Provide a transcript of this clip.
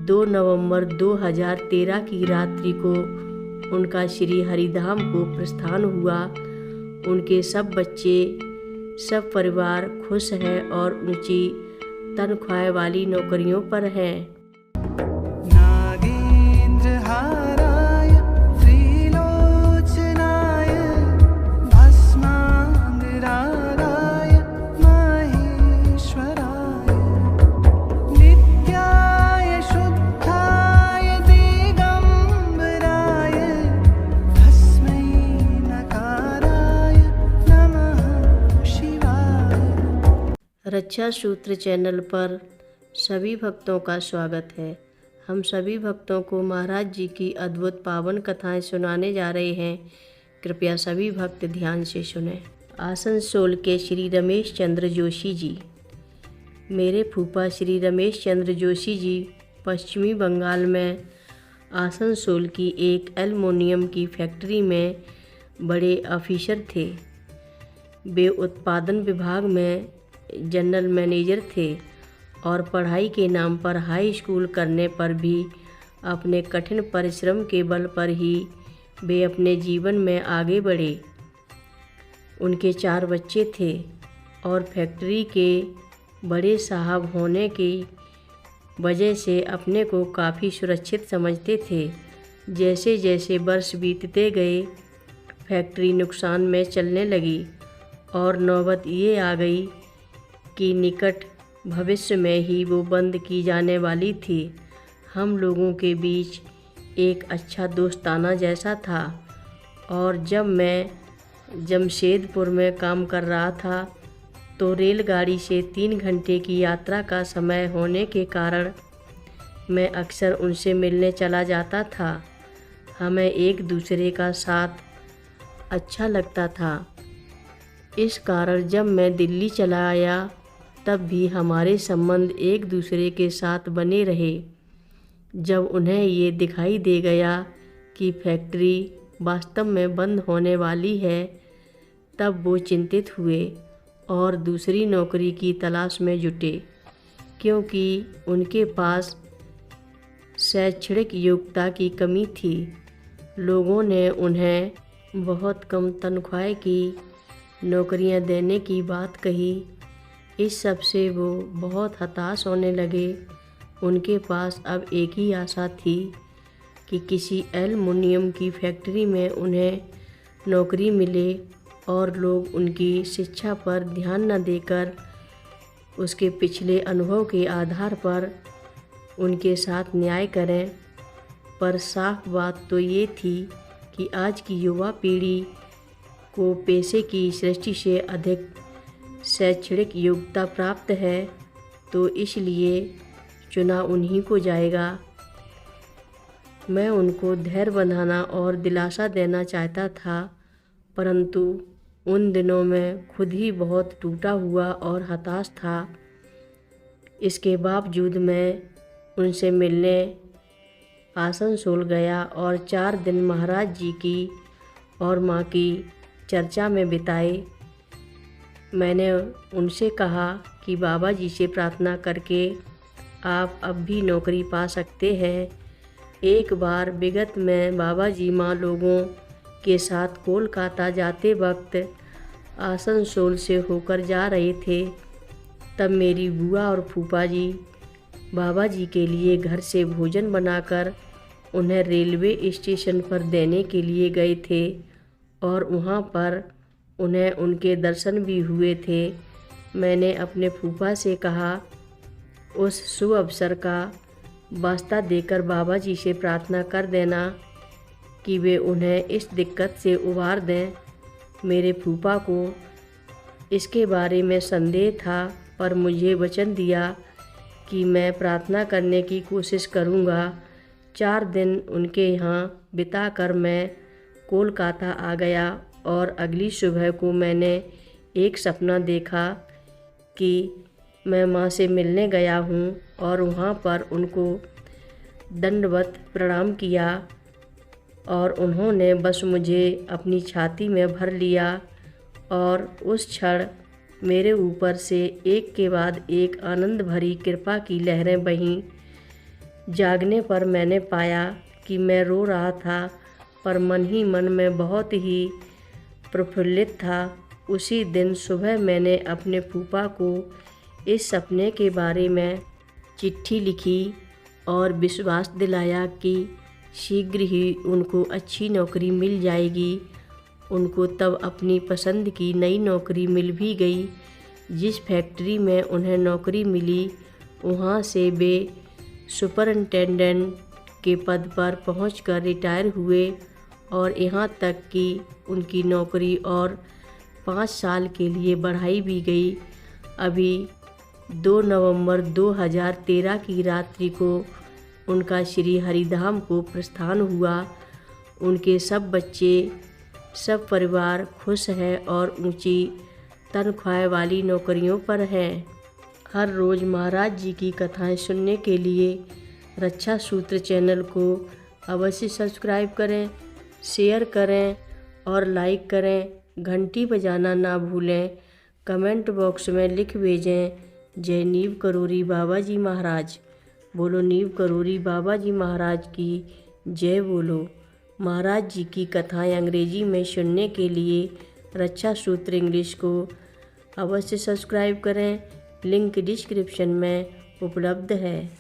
2 नवंबर 2013 की रात्रि को उनका श्री हरिधाम को प्रस्थान हुआ। उनके सब बच्चे, सब परिवार खुश हैं और ऊंची तनख्वाह वाली नौकरियों पर हैं। रक्षा सूत्र चैनल पर सभी भक्तों का स्वागत है। हम सभी भक्तों को महाराज जी की अद्भुत पावन कथाएं सुनाने जा रहे हैं। कृपया सभी भक्त ध्यान से सुनें। आसनसोल के श्री रमेश चंद्र जोशी जी। मेरे फूफा श्री रमेश चंद्र जोशी जी पश्चिमी बंगाल में आसनसोल की एक एल्युमिनियम की फैक्ट्री में बड़े ऑफिसर थे। वे उत्पादन विभाग में जनरल मैनेजर थे और पढ़ाई के नाम पर हाई स्कूल करने पर भी अपने कठिन परिश्रम के बल पर ही वे अपने जीवन में आगे बढ़े। उनके 4 बच्चे थे और फैक्ट्री के बड़े साहब होने की वजह से अपने को काफ़ी सुरक्षित समझते थे। जैसे जैसे वर्ष बीतते गए फैक्ट्री नुकसान में चलने लगी और नौबत ये आ गई कि निकट भविष्य में ही वो बंद की जाने वाली थी। हम लोगों के बीच एक अच्छा दोस्ताना जैसा था और जब मैं जमशेदपुर में काम कर रहा था तो रेलगाड़ी से 3 घंटे की यात्रा का समय होने के कारण मैं अक्सर उनसे मिलने चला जाता था। हमें एक दूसरे का साथ अच्छा लगता था। इस कारण जब मैं दिल्ली चला आया तब भी हमारे संबंध एक दूसरे के साथ बने रहे। जब उन्हें ये दिखाई दे गया कि फैक्ट्री वास्तव में बंद होने वाली है तब वो चिंतित हुए और दूसरी नौकरी की तलाश में जुटे, क्योंकि उनके पास शैक्षणिक योग्यता की कमी थी। लोगों ने उन्हें बहुत कम तनख्वाह की नौकरियां देने की बात कही। इस सब से वो बहुत हताश होने लगे। उनके पास अब एक ही आशा थी कि किसी एल्युमिनियम की फैक्ट्री में उन्हें नौकरी मिले और लोग उनकी शिक्षा पर ध्यान न देकर उसके पिछले अनुभव के आधार पर उनके साथ न्याय करें। पर साफ बात तो ये थी कि आज की युवा पीढ़ी को पैसे की सृष्टि से अधिक शैक्षणिक योग्यता प्राप्त है, तो इसलिए चुना उन्हीं को जाएगा। मैं उनको धैर्य बंधाना और दिलासा देना चाहता था, परंतु उन दिनों में खुद ही बहुत टूटा हुआ और हताश था। इसके बावजूद मैं उनसे मिलने आसनसोल गया और 4 दिन महाराज जी की और माँ की चर्चा में बिताए। मैंने उनसे कहा कि बाबा जी से प्रार्थना करके आप अब भी नौकरी पा सकते हैं। एक बार विगत में बाबा जी माँ लोगों के साथ कोलकाता जाते वक्त आसनसोल से होकर जा रहे थे। तब मेरी बुआ और फूफा जी बाबा जी के लिए घर से भोजन बनाकर उन्हें रेलवे स्टेशन पर देने के लिए गए थे और वहाँ पर उन्हें उनके दर्शन भी हुए थे। मैंने अपने फूफा से कहा उस शुभ अवसर का वास्ता देकर बाबा जी से प्रार्थना कर देना कि वे उन्हें इस दिक्कत से उबार दें। मेरे फूफा को इसके बारे में संदेह था, पर मुझे वचन दिया कि मैं प्रार्थना करने की कोशिश करूँगा। 4 दिन उनके यहाँ बिताकर मैं कोलकाता आ गया और अगली सुबह को मैंने एक सपना देखा कि मैं माँ से मिलने गया हूँ और वहाँ पर उनको दंडवत प्रणाम किया और उन्होंने बस मुझे अपनी छाती में भर लिया और उस क्षण मेरे ऊपर से एक के बाद एक आनंद भरी कृपा की लहरें बहीं। जागने पर मैंने पाया कि मैं रो रहा था, पर मन ही मन में बहुत ही प्रफुल्लित था। उसी दिन सुबह मैंने अपने फूफा को इस सपने के बारे में चिट्ठी लिखी और विश्वास दिलाया कि शीघ्र ही उनको अच्छी नौकरी मिल जाएगी। उनको तब अपनी पसंद की नई नौकरी मिल भी गई। जिस फैक्ट्री में उन्हें नौकरी मिली, वहाँ से वे सुपरिंटेंडेंट के पद पर पहुंचकर रिटायर हुए और यहाँ तक कि उनकी नौकरी और 5 साल के लिए बढ़ाई भी गई। अभी 2 नवंबर 2013 की रात्रि को उनका श्री हरिधाम को प्रस्थान हुआ। उनके सब बच्चे, सब परिवार खुश है और ऊंची तनख्वाह वाली नौकरियों पर हैं। हर रोज़ महाराज जी की कथाएं सुनने के लिए रक्षा सूत्र चैनल को अवश्य सब्सक्राइब करें, शेयर करें और लाइक करें। घंटी बजाना ना भूलें। कमेंट बॉक्स में लिख भेजें, जय नीव करोरी बाबा जी महाराज। बोलो नीव करोरी बाबा जी महाराज की जय बोलो। महाराज जी की कथाएं अंग्रेजी में सुनने के लिए रक्षा सूत्र इंग्लिश को अवश्य सब्सक्राइब करें। लिंक डिस्क्रिप्शन में उपलब्ध है।